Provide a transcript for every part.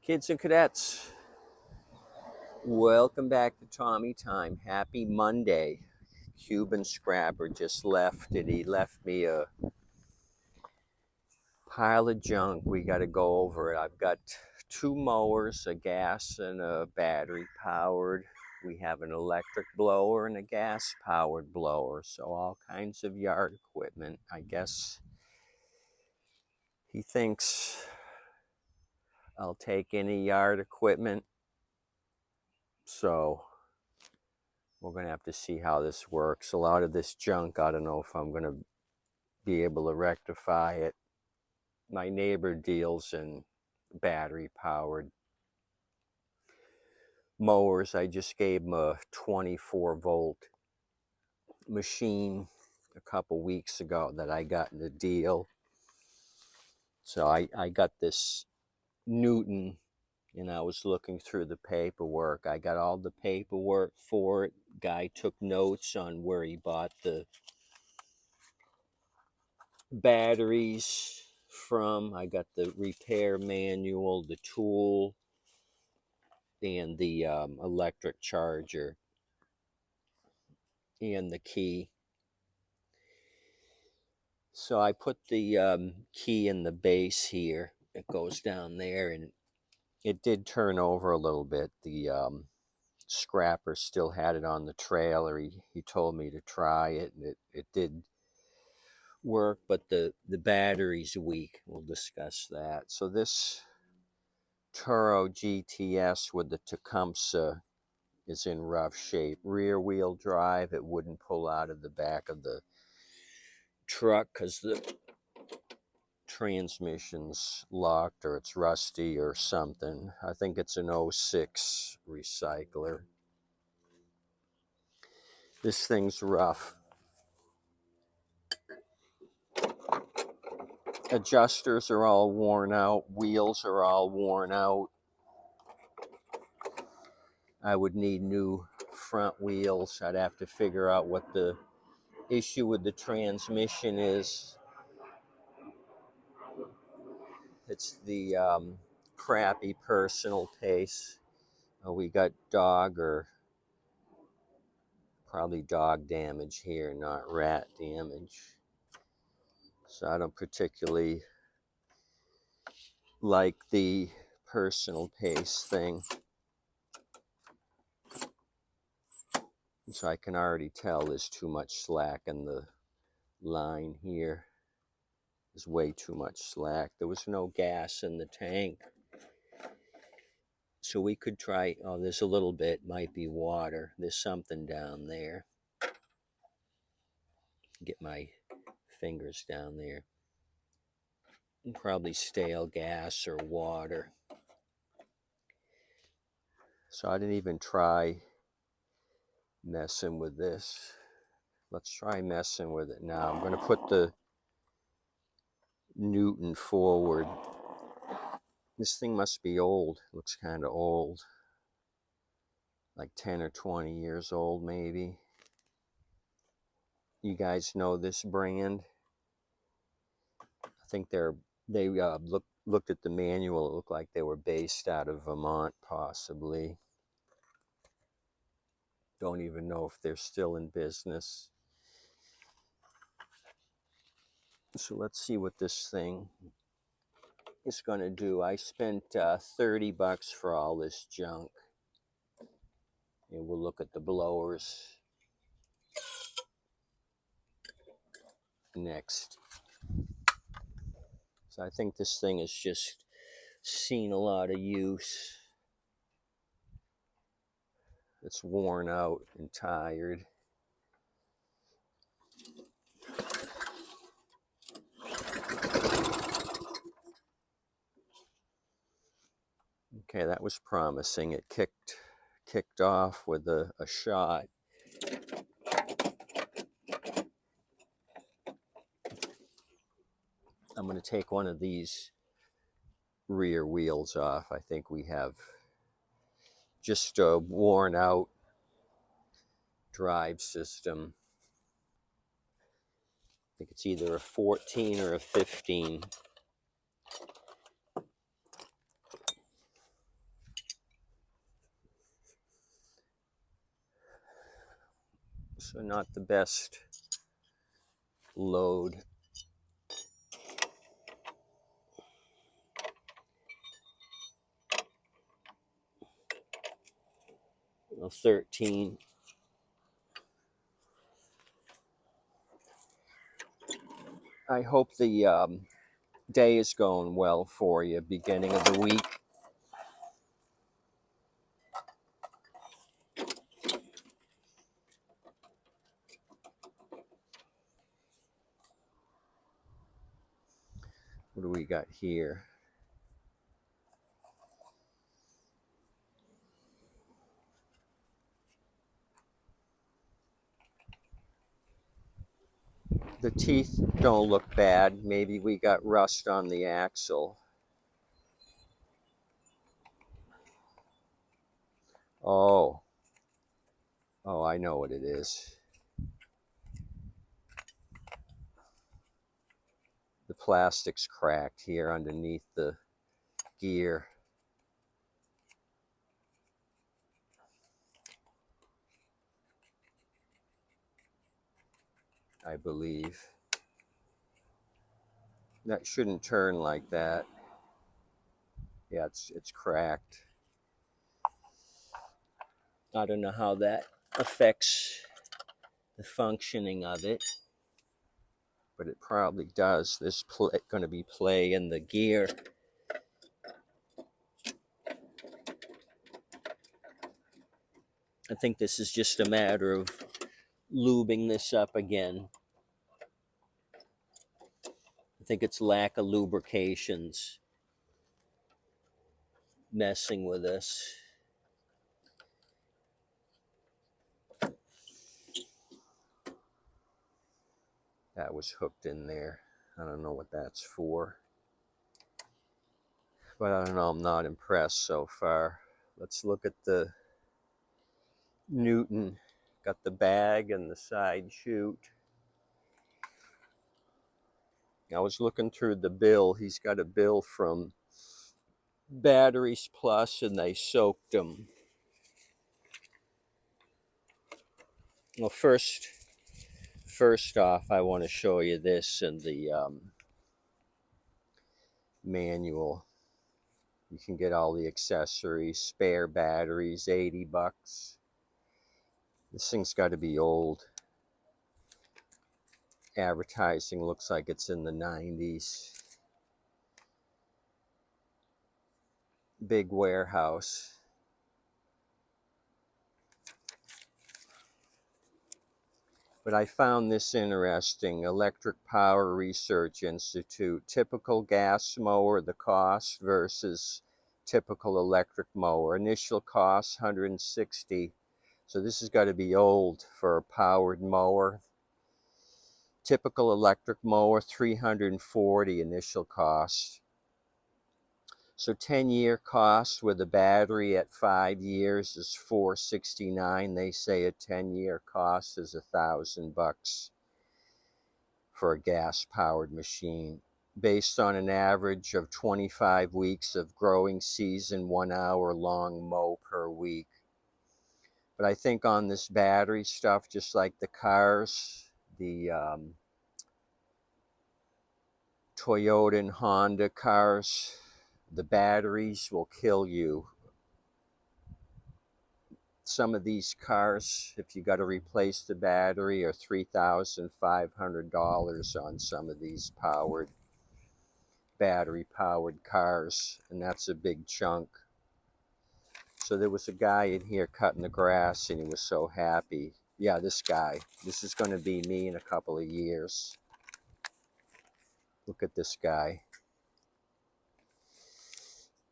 Kids and cadets, welcome back to Tommy Time. Happy Monday. Cuban Scrapper just left and he left me a pile of junk. We got to go over it. I've got two mowers, a gas and a battery powered. We have an electric blower and a gas powered blower. So all kinds of yard equipment. I guess he thinks I'll take any yard equipment. So we're going to have to see how this works. A lot of this junk, I don't know if I'm going to be able to rectify it. My neighbor deals in battery powered mowers. I just gave him a 24-volt machine a couple weeks ago that I got in a deal. So I got this Newton, and I was looking through the paperwork. I got all the paperwork for it. Guy took notes on where he bought the batteries from. I got the repair manual, the tool, and the electric charger, and the key. So I put the key in the base here. It goes down there, and it did turn over a little bit. The scrapper still had it on the trailer. He told me to try it, and it did work, but the battery's weak. We'll discuss that. So this Turo GTS with the Tecumseh is in rough shape. Rear wheel drive, it wouldn't pull out of the back of the truck because the transmission's locked or it's rusty or something. I think it's an '06 recycler. This thing's rough. Adjusters are all worn out. Wheels are all worn out. I would need new front wheels. I'd have to figure out what the issue with the transmission is. It's the crappy personal pace. We got dog or probably dog damage here, not rat damage. So I don't particularly like the personal pace thing. So I can already tell there's too much slack in the line here. There's way too much slack. There was no gas in the tank. So we could try, oh, there's a little bit, might be water. There's something down there. Get my fingers down there. Probably stale gas or water. So I didn't even try messing with this. Let's try messing with it now. I'm going to put the Newton forward. This thing must be old. Looks kind of old. Like 10 or 20 years old, maybe. You guys know this brand? I think they looked at the manual. It looked like they were based out of Vermont, possibly. Don't even know if they're still in business. So let's see what this thing is going to do. I spent $30 for all this junk. And we'll look at the blowers next. So I think this thing has just seen a lot of use. It's worn out and tired. Okay, that was promising. It kicked off with a shot. I'm going to take one of these rear wheels off. I think we have just a worn out drive system. I think it's either a 14 or a 15. So not the best load. Well, 13. I hope the day is going well for you, beginning of the week. What do we got here? The teeth don't look bad. Maybe we got rust on the axle. Oh, I know what it is. The plastic's cracked here underneath the gear. I believe. That shouldn't turn like that. Yeah, it's cracked. I don't know how that affects the functioning of it, but it probably does. There's going to be play in the gear. I think this is just a matter of lubing this up again. I think it's lack of lubrications messing with us. That was hooked in there. I don't know what that's for. But I don't know, I'm not impressed so far. Let's look at the Newton. Got the bag and the side chute. I was looking through the bill. He's got a bill from Batteries Plus, and they soaked them. Well, first off, I want to show you this in the manual. You can get all the accessories, spare batteries, 80 bucks. This thing's got to be old. Advertising looks like it's in the 90s. Big warehouse. But I found this interesting. Electric Power Research Institute. Typical gas mower, the cost versus typical electric mower. Initial cost, $160. So this has got to be old for a powered mower. Typical electric mower, $340 initial cost. So 10-year cost with a battery at 5 years is $469. They say a 10-year cost is $1,000 for a gas-powered machine, based on an average of 25 weeks of growing season, 1 hour long mow per week. But I think on this battery stuff, just like the cars, the Toyota and Honda cars, the batteries will kill you. Some of these cars, if you got to replace the battery, are $3,500 on some of these battery powered cars, and that's a big chunk. So there was a guy in here cutting the grass, and he was so happy. Yeah, this guy. This is going to be me in a couple of years. Look at this guy.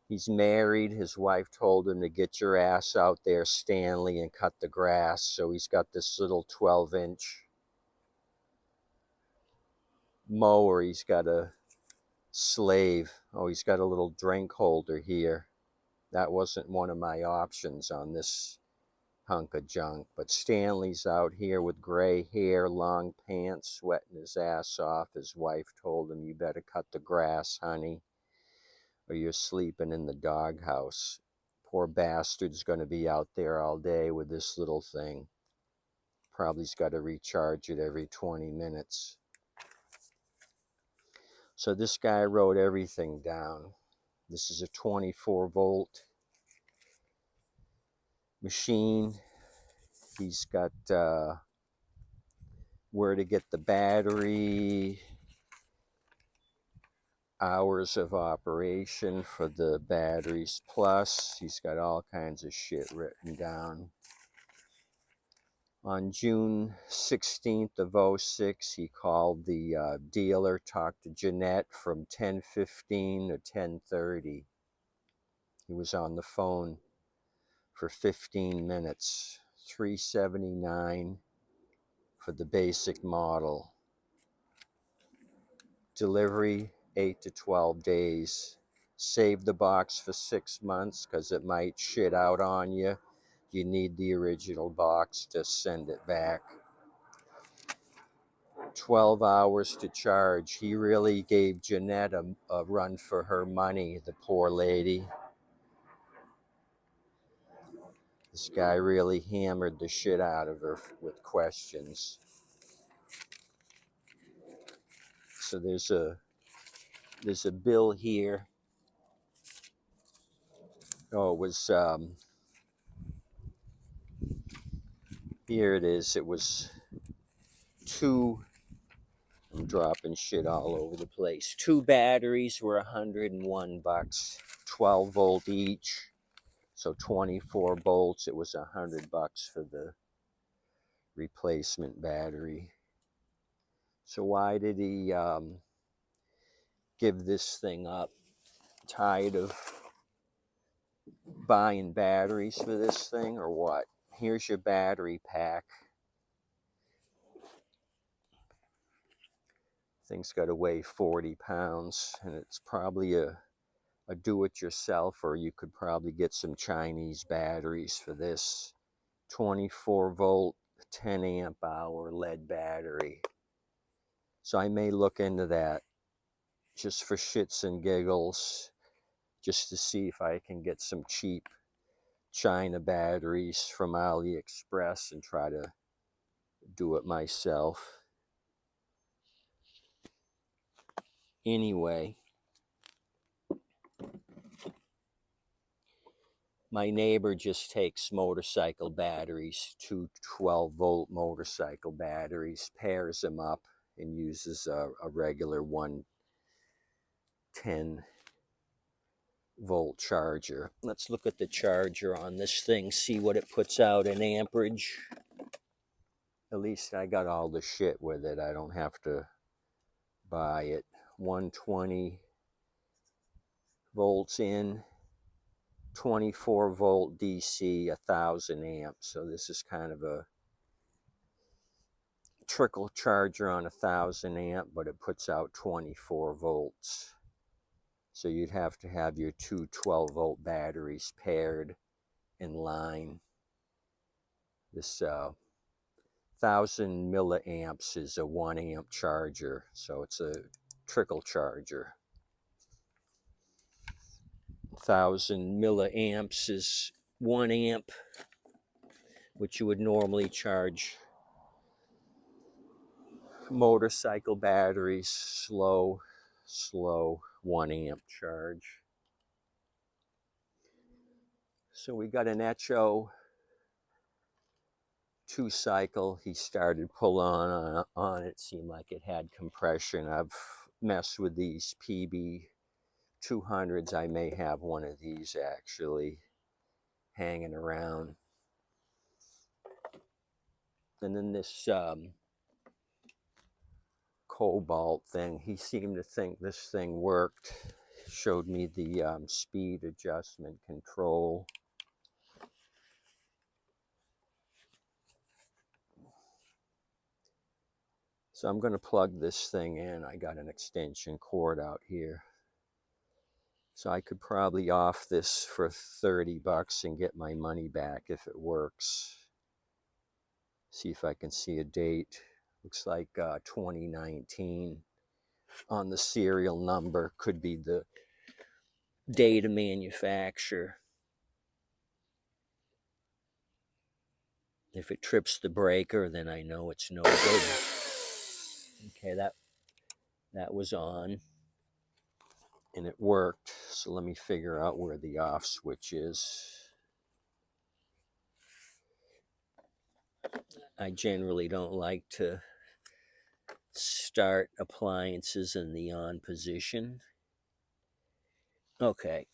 He's married. His wife told him to get your ass out there, Stanley, and cut the grass. So he's got this little 12-inch mower. He's got a slave. Oh, he's got a little drink holder here. That wasn't one of my options on this hunk of junk. But Stanley's out here with gray hair, long pants, sweating his ass off. His wife told him, you better cut the grass, honey, or you're sleeping in the doghouse. Poor bastard's going to be out there all day with this little thing. Probably's got to recharge it every 20 minutes. So this guy wrote everything down. This is a 24 volt machine. He's got where to get the battery, hours of operation for the batteries plus. He's got all kinds of shit written down. On June 16th of 06, he called the dealer, talked to Jeanette from 10:15 to 10:30. He was on the phone for 15 minutes. $379 for the basic model. Delivery 8 to 12 days. Save the box for 6 months because it might shit out on you. You need the original box to send it back. 12 hours to charge. He really gave Jeanette a run for her money, the poor lady. This guy really hammered the shit out of her with questions. So there's a bill here. Oh, it was here it is. It was I'm dropping shit all over the place. 2 batteries were $101, 12 volt each. So 24 volts. It was $100 for the replacement battery. So why did he give this thing up? Tired of buying batteries for this thing or what? Here's your battery pack. Thing's got to weigh 40 pounds, and it's probably a do-it-yourself, or you could probably get some Chinese batteries for this. 24 volt, 10 amp hour lead battery. So I may look into that just for shits and giggles, just to see if I can get some cheap China batteries from AliExpress and try to do it myself. Anyway, my neighbor just takes motorcycle batteries, 2 12-volt motorcycle batteries, pairs them up, and uses a regular 110-volt charger. Let's look at the charger on this thing, see what it puts out in amperage. At least I got all the shit with it. I don't have to buy it. 120 volts in, 24 volt DC, 1000 amps. So this is kind of a trickle charger on 1000 amp, but it puts out 24 volts. So you'd have to have your 2 12-volt batteries paired in line. This 1000 milliamps is a 1 amp charger, so it's a trickle charger. 1000 milliamps is 1 amp, which you would normally charge motorcycle batteries. Slow 1 amp charge. So we got an Echo 2-cycle. He started pulling on it. Seemed like it had compression. I've messed with these PB 200s. I may have one of these actually hanging around. And then this Cobalt thing, he seemed to think this thing worked. Showed me the speed adjustment control. So I'm going to plug this thing in. I got an extension cord out here. So I could probably off this for $30 and get my money back if it works. See if I can see a date. Looks like 2019 on the serial number. Could be the date of manufacture. If it trips the breaker, then I know it's no good. Okay, that was on and it worked. So let me figure out where the off switch is. I generally don't like to start appliances in the on position. Okay.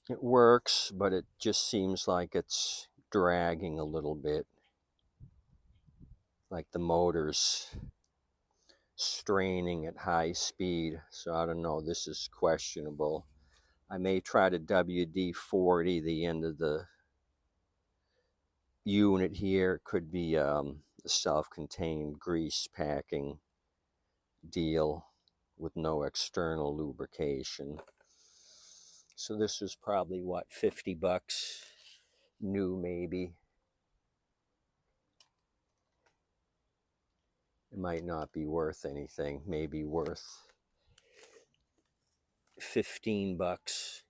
It works, but it just seems like it's dragging a little bit, like the motor's straining at high speed. So I don't know, this is questionable. I may try to WD-40 the end of the unit here. It could be the self-contained grease packing deal with no external lubrication. So this was probably what, $50 new maybe. It might not be worth anything, maybe worth $15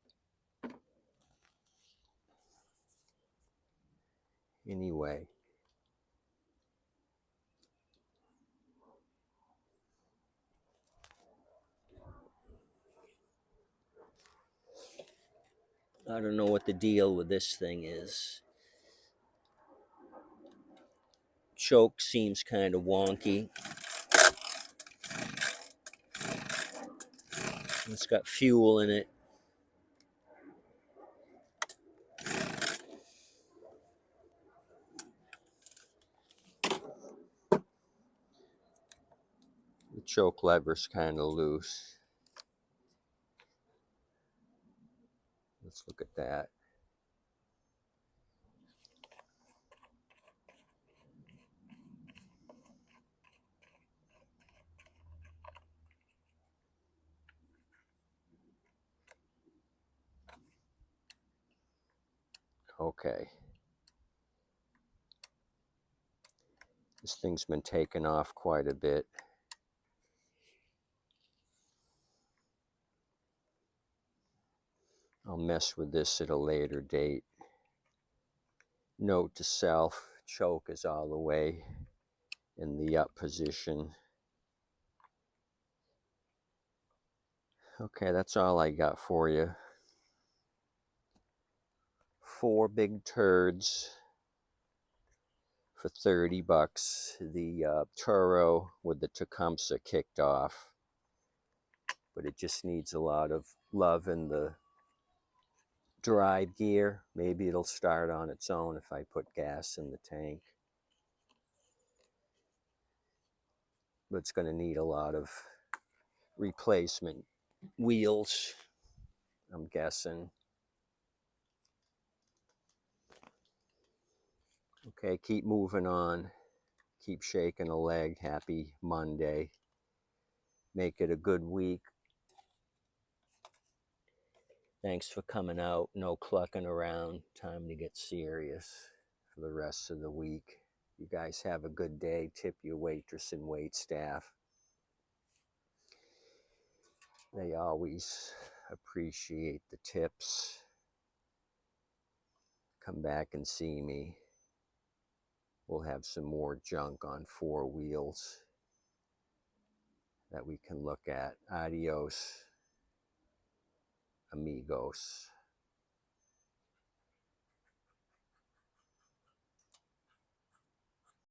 anyway. I don't know what the deal with this thing is. Choke seems kind of wonky. It's got fuel in it. The choke lever's kind of loose. Let's look at that. Okay. This thing's been taken off quite a bit. I'll mess with this at a later date. Note to self, choke is all the way in the up position. Okay, that's all I got for you. 4 big turds for $30. The Turo with the Tecumseh kicked off, but it just needs a lot of love in the drive gear. Maybe it'll start on its own if I put gas in the tank. But it's going to need a lot of replacement wheels, I'm guessing. Okay, keep moving on. Keep shaking a leg. Happy Monday. Make it a good week. Thanks for coming out. No clucking around. Time to get serious for the rest of the week. You guys have a good day. Tip your waitress and wait staff. They always appreciate the tips. Come back and see me. We'll have some more junk on 4 wheels that we can look at. Adios, amigos.